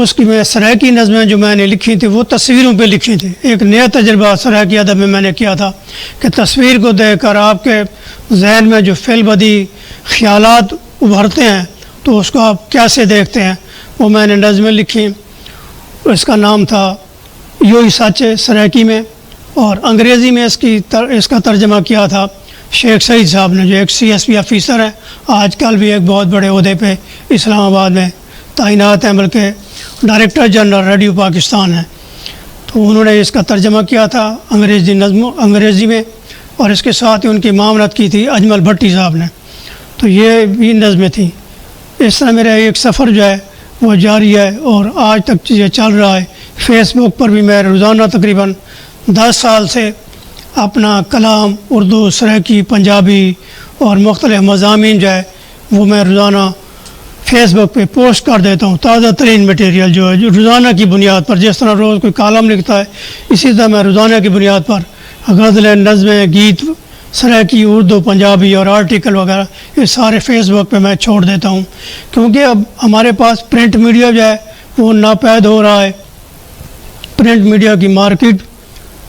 اس کی میں سرائکی نظمیں جو میں نے لکھی تھی وہ تصویروں پہ لکھی تھی. ایک نیا تجربہ سرائکی ادب میں نے کیا تھا کہ تصویر کو دیکھ کر آپ کے ذہن میں جو فعل بدی خیالات ابھرتے ہیں تو اس کو آپ کیسے دیکھتے ہیں، وہ میں نے نظمیں لکھی. اس کا نام تھا یوں ہی سچ سرائکی میں، اور انگریزی میں اس کا ترجمہ کیا تھا شیخ سعید صاحب نے، جو ایک CSP آفیسر ہیں، آج کل بھی ایک بہت بڑے عہدے پہ اسلام آباد میں تعینات ہیں، بلکہ ڈائریکٹر جنرل ریڈیو پاکستان ہیں. تو انہوں نے اس کا ترجمہ کیا تھا انگریزی میں، اور اس کے ساتھ ہی ان کی معاونت کی تھی اجمل بھٹی صاحب نے. تو یہ بھی نظمیں تھیں. اس طرح میرا ایک سفر جو ہے وہ جاری ہے اور آج تک یہ چل رہا ہے. فیس بک پر بھی میں روزانہ تقریباً 10 سال سے اپنا کلام اردو، سرائکی، پنجابی اور مختلف مضامین جو ہے وہ میں روزانہ فیس بک پہ پوسٹ کر دیتا ہوں. تازہ ترین مٹیریل جو ہے جو روزانہ کی بنیاد پر، جس طرح روز کوئی کالم لکھتا ہے اسی طرح میں روزانہ کی بنیاد پر غزلیں، نظمیں، گیت، سرائکی، اردو، پنجابی اور آرٹیکل وغیرہ یہ سارے فیس بک پہ میں چھوڑ دیتا ہوں. کیونکہ اب ہمارے پاس پرنٹ میڈیا جو ہے وہ ناپید ہو رہا ہے. پرنٹ میڈیا کی مارکیٹ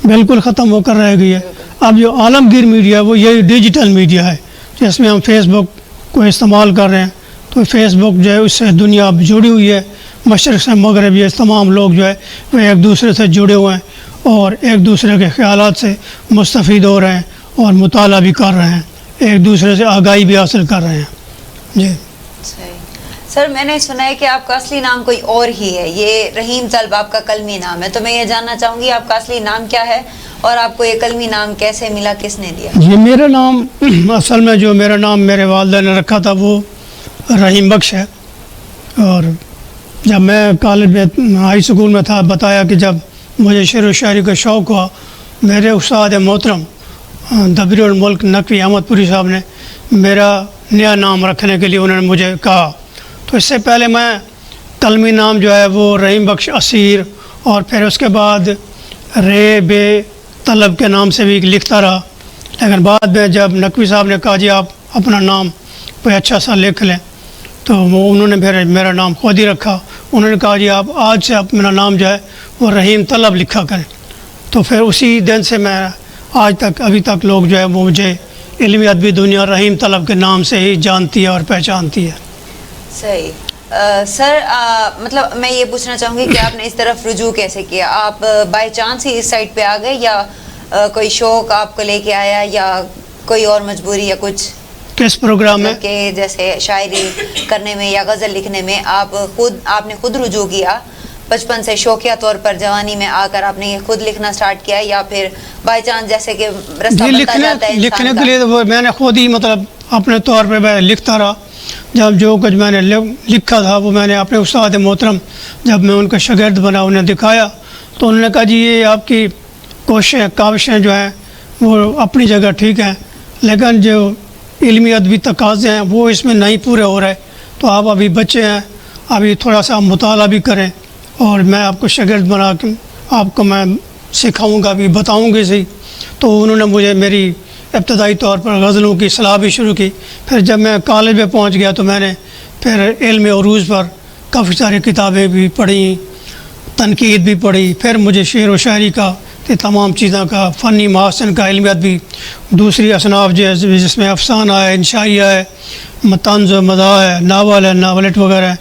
بالکل ختم ہو کر رہ گئی ہے. اب جو عالمگیر میڈیا ہے وہ یہی ڈیجیٹل میڈیا ہے جس میں ہم فیس بک کو استعمال کر رہے ہیں. تو فیس بک جو ہے اس سے دنیا اب جڑی ہوئی ہے، مشرق سے مغرب. یہ تمام لوگ جو ہے وہ ایک دوسرے سے جڑے ہوئے ہیں اور ایک دوسرے کے خیالات سے مستفید ہو رہے ہیں اور مطالعہ بھی کر رہے ہیں، ایک دوسرے سے آگاہی بھی حاصل کر رہے ہیں. جی صحیح. سر میں نے سنا ہے کہ آپ کا اصلی نام کوئی اور ہی ہے، یہ رحیم طلب آپ کا کلمی نام ہے. تو میں یہ جاننا چاہوں گی آپ کا اصلی نام کیا ہے اور آپ کو یہ کلمی نام کیسے ملا، کس نے دیا؟ جی میرا نام اصل میں جو میرا نام میرے والدہ نے رکھا تھا وہ رحیم بخش ہے. اور جب میں کالج میں ہائی اسکول میں تھا بتایا کہ جب مجھے شعر و شاعری کا شوق ہوا، میرے استاد محترم دبیر الملک نقوی احمد پوری صاحب نے میرا نیا نام رکھنے کے لیے انہوں نے مجھے کہا. تو اس سے پہلے میں کلمی نام جو ہے وہ رحیم بخش اسیر اور پھر اس کے بعد رے بے طلب کے نام سے بھی لکھتا رہا. لیکن بعد میں جب نقوی صاحب نے کہا جی آپ اپنا نام کوئی اچھا سا لکھ لیں تو انہوں نے پھر میرا نام خود ہی رکھا. انہوں نے کہا جی آپ آج سے اپنا نام جو ہے وہ رحیم طلب لکھا کریں. تو پھر اسی دن سے میں آج تک ابھی تک لوگ جو ہے وہ مجھے علمی ادبی دنیا رحیم طلب کے نام سے ہی جانتی ہے اور پہچانتی ہے. صحیح. سر مطلب میں یہ پوچھنا چاہوں گی کہ آپ نے اس طرف رجوع کیسے کیا؟ آپ بائی چانس ہی اس سائٹ پہ آ گئے یا کوئی شوق آپ کو لے کے آیا یا کوئی اور مجبوری یا کچھ؟ کس پروگرام میں؟ کہ جیسے شاعری کرنے میں یا غزل لکھنے میں آپ نے خود رجوع کیا بچپن سے شوقیہ طور پر، جوانی میں آ کر آپ نے یہ خود لکھنا سٹارٹ کیا یا پھر بائی چانس جیسے کہ رستہ بنتا جاتا ہے لکھنے کے لیے وہ میں نے خود ہی مطلب اپنے طور پہ میں لکھتا رہا. جب جو کچھ میں نے لکھا تھا وہ میں نے اپنے استاد محترم جب میں ان کا شاگرد بنا انہیں دکھایا تو انہوں نے کہا جی یہ آپ کی کوششیں کاوشیں جو ہیں وہ اپنی جگہ ٹھیک ہیں لیکن جو علمی ادبی تقاضے ہیں وہ اس میں نہیں پورے ہو رہے، تو آپ ابھی بچے ہیں، ابھی تھوڑا سا مطالعہ بھی کریں اور میں آپ کو شاگرد بنا کے آپ کو میں سکھاؤں گا بھی، بتاؤں گی صحیح. تو انہوں نے مجھے میری ابتدائی طور پر غزلوں کی اصلاح بھی شروع کی. پھر جب میں کالج میں پہنچ گیا تو میں نے پھر علم عروض پر کافی ساری کتابیں بھی پڑھی، تنقید بھی پڑھی. پھر مجھے شعر و شاعری کا تمام چیزوں کا، فنی محاسن کا، علم ادبی دوسری اصناف جس میں افسانہ ہے، انشائیہ ہے، طنز و مزاح ہے، ناول ہے، ناولٹ وغیرہ ہے،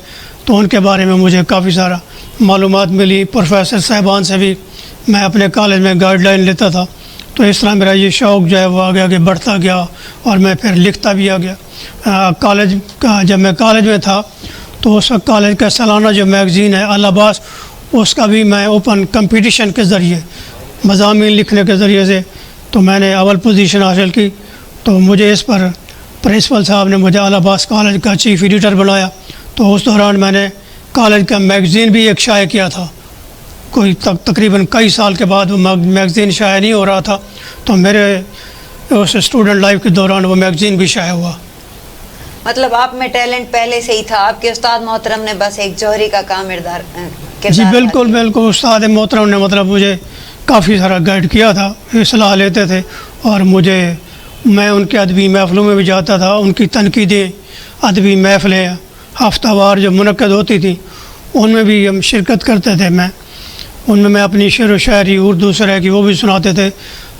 تو ان کے بارے میں مجھے کافی سارا معلومات ملی. پروفیسر صاحبان سے بھی میں اپنے کالج میں گائیڈ لائن لیتا تھا. تو اس طرح میرا یہ شوق جو ہے وہ آگے آگے بڑھتا گیا اور میں پھر لکھتا بھی آ گیا. کالج کا جب میں کالج میں تھا تو اس وقت کالج کا سالانہ جو میگزین ہے العباس، اس کا بھی میں اوپن کمپٹیشن کے ذریعے مضامین لکھنے کے ذریعے سے تو میں نے اول پوزیشن حاصل کی. تو مجھے اس پر پرنسپل صاحب نے مجھے العباس کالج کا چیف ایڈیٹر بنایا. تو اس دوران میں نے کالج کا میگزین بھی ایک شائع کیا تھا. کوئی تقریباً کئی سال کے بعد وہ میگزین شائع نہیں ہو رہا تھا تو میرے اس اسٹوڈنٹ لائف کے دوران وہ میگزین بھی شائع ہوا. مطلب آپ میں ٹیلنٹ پہلے سے ہی تھا، آپ کے استاد محترم نے بس ایک جوہری کا کام جی بالکل بالکل. استاد محترم نے مطلب مجھے کافی سارا گائیڈ کیا تھا، اصلاح لیتے تھے اور میں ان کے ادبی محفلوں میں بھی جاتا تھا. ان کی تنقیدیں ادبی محفلیں ہفتہ وار جو منعقد ہوتی تھیں ان میں بھی ہم شرکت کرتے تھے. ان میں اپنی شعر و شاعری اردو سرائے کی وہ بھی سناتے تھے.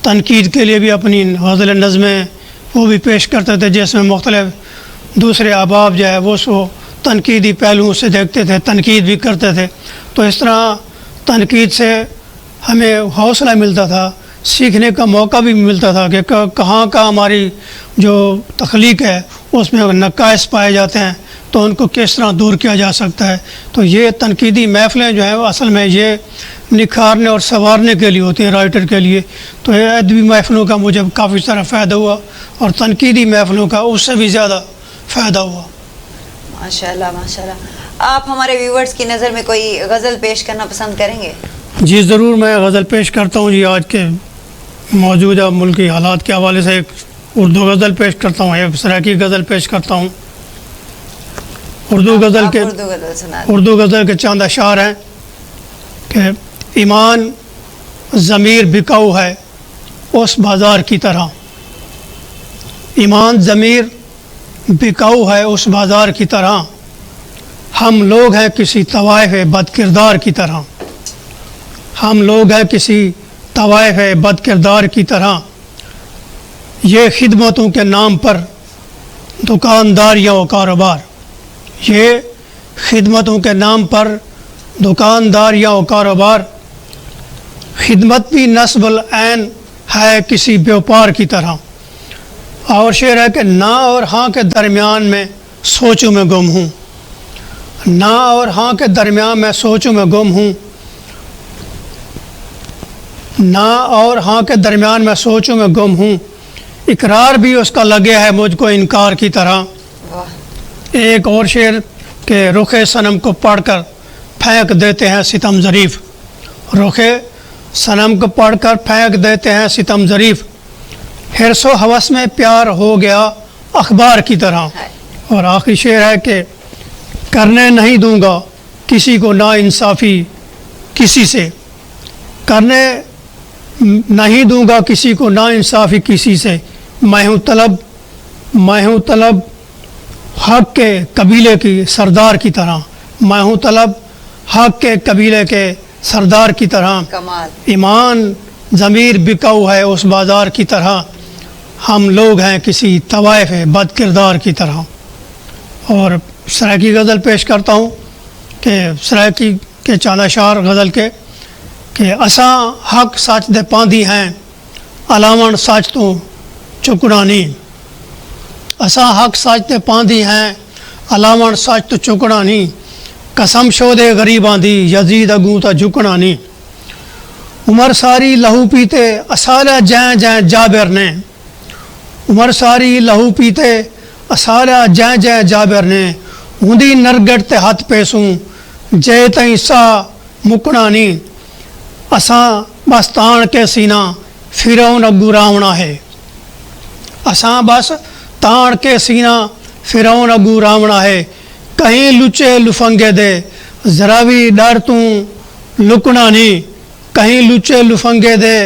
تنقید کے لیے بھی اپنی غزل نظمیں وہ بھی پیش کرتے تھے، جس میں مختلف دوسرے احباب جو ہے وہ تنقیدی پہلوؤں سے دیکھتے تھے، تنقید بھی کرتے تھے. تو اس طرح تنقید سے ہمیں حوصلہ ملتا تھا، سیکھنے کا موقع بھی ملتا تھا کہ کہاں کا ہماری جو تخلیق ہے اس میں نقائص پائے جاتے ہیں تو ان کو کس طرح دور کیا جا سکتا ہے. تو یہ تنقیدی محفلیں جو ہیں وہ اصل میں یہ نکھارنے اور سنوارنے کے لیے ہوتی ہیں رائٹر کے لیے. تو یہ ادبی محفلوں کا مجھے کافی سارا فائدہ ہوا اور تنقیدی محفلوں کا اس سے بھی زیادہ فائدہ ہوا. ماشاءاللہ ماشاءاللہ. آپ ہمارے ویورز کی نظر میں کوئی غزل پیش کرنا پسند کریں گے؟ جی ضرور، میں غزل پیش کرتا ہوں. جی آج کے موجودہ ملکی حالات کے حوالے سے ایک اردو غزل پیش کرتا ہوں، ایک سرائکی غزل پیش کرتا ہوں. اردو غزل کے چند اشعار ہیں کہ ایمان ضمیر بکاؤ ہے اس بازار کی طرح. ایمان ضمیر بکاؤ ہے اس بازار کی طرح، ہم لوگ ہیں کسی طوائف بد کردار کی طرح. ہم لوگ ہیں کسی طوائف بد کردار کی طرح، یہ خدمتوں کے نام پر دکانداریاں و کاروبار. یہ خدمتوں کے نام پر دکانداریاں و کاروبار، خدمت بھی نصب العین ہے کسی بیوپار کی طرح. اور شعر ہے کہ نہ اور ہاں کے درمیان میں سوچوں میں گم ہوں، نہ اور ہاں کے درمیان میں سوچوں میں گم ہوں، نہ اور ہاں کے درمیان میں سوچوں میں گم ہوں، اقرار بھی اس کا لگے ہے مجھ کو انکار کی طرح. ایک اور شعر کہ رخ صنم کو پڑھ کر پھینک دیتے ہیں ستم ظریف. رخ صنم کو پڑھ کر پھینک دیتے ہیں ستم ظریف، حرص و ہوس میں پیار ہو گیا اخبار کی طرح. اور آخری شعر ہے کہ کرنے نہیں دوں گا کسی کو نا انصافی کسی سے، کرنے نہیں دوں گا کسی کو نا انصافی کسی سے، میں ہوں طلب حق کے قبیلے کی سردار کی طرح. میں ہوں طلب حق کے قبیلے کے سردار کی طرح. کمال. ایمان ضمیر بکاؤ ہے اس بازار کی طرح، ہم لوگ ہیں کسی طوائف بد کردار کی طرح. اور سرائکی غزل پیش کرتا ہوں کہ سرائکی کے چند اشعار غزل کے کہ اساں حق سچ دے پاندی ہیں علاوہ سچ تو چکڑانی. اساں حق سچ دے پاندی ہیں علاوہ سچ تو چکڑانی، قسم شودے غریباں دی یزید اگوں تا جھکنا نہیں. عمر ساری لہو پیتے اسالہ جائیں جائیں جابر نے، عمر ساری لہو پیتے اسالہ جائیں جائیں جابر نے، ہوندی نرگٹ تے ہاتھ پیسوں جے تائیں سا مکنا نہیں. اساں بس تان کے سینہ فرعون اگو راونا ہے، اساں بس تان کے سینہ فرعون اگو راونا ہے، کہیں لچے لفنگے دے ذرا بھی ڈر توں لکنا نہیں، کہیں لچے لفنگے دے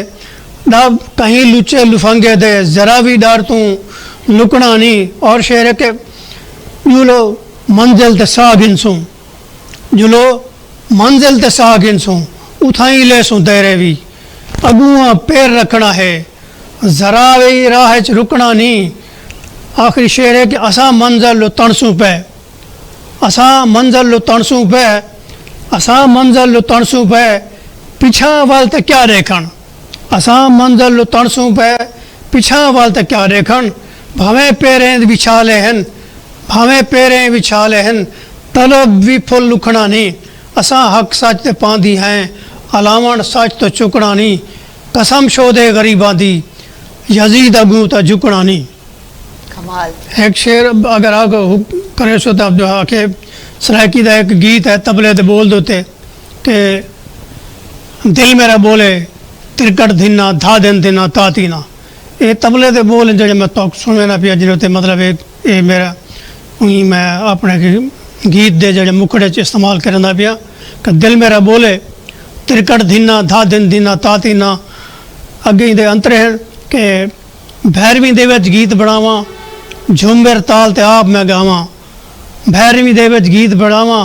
کہیں لچے لفنگے دے ذرا بھی ڈر توں لکنا نہیں. اور شعر ہے کہ جلو منزل تے سا گنسوں، جلو منزل تے سا گنسوں، اتھائیں لے سوں تیرے بھی اگواں پیر رکھنا ہے، ذرا بھی راہ چ رکنا نہیں. آخری شعر ہے کہ اساں منزل لو تنسوں پہ، اساں منزل لو تنسوں پہ، اساں منزل لو تنسوں پہ، پچھا وال تے کیا دیکھن، اساں منزل لو تنسوں پہ پچھا وال تے کیا دیکھن، بھاویں پیریں بچھا لے ہن، بھاویں پیریں بچھا لے ہن، طلب بھی پھل لکھنا نہیں. اساں حق سچ تے پاندی ہیں علاوہ سچ تو چکنا نہیں، قسم شودے غریباں دی یزید اگوں تا جھکنا نہیں. کمال. ایک شعر اگر آپ کرے سو تو جو ہے کہ سرائکی دا ایک گیت ہے تبلے دے بول دوتے کہ دل میرا بولے ترکٹ دھنا دھا دن دینا تاتینا. یہ تبلے دے بول جو میں تو سننا پیا جنہوں مطلب یہ میرا میں اپنے گیت دے جڑے مکھڑے چ استعمال کرنا پیا کہ دل میرا بولے ترکٹ دھنا دھا دن دینا تاتینا. اگیں دے انترے ہیں کہ بھیرویں دے وچ گیت بناواں جھومر تال تے آپ میں گاواں، بھیرویں دے وچ گیت بناواں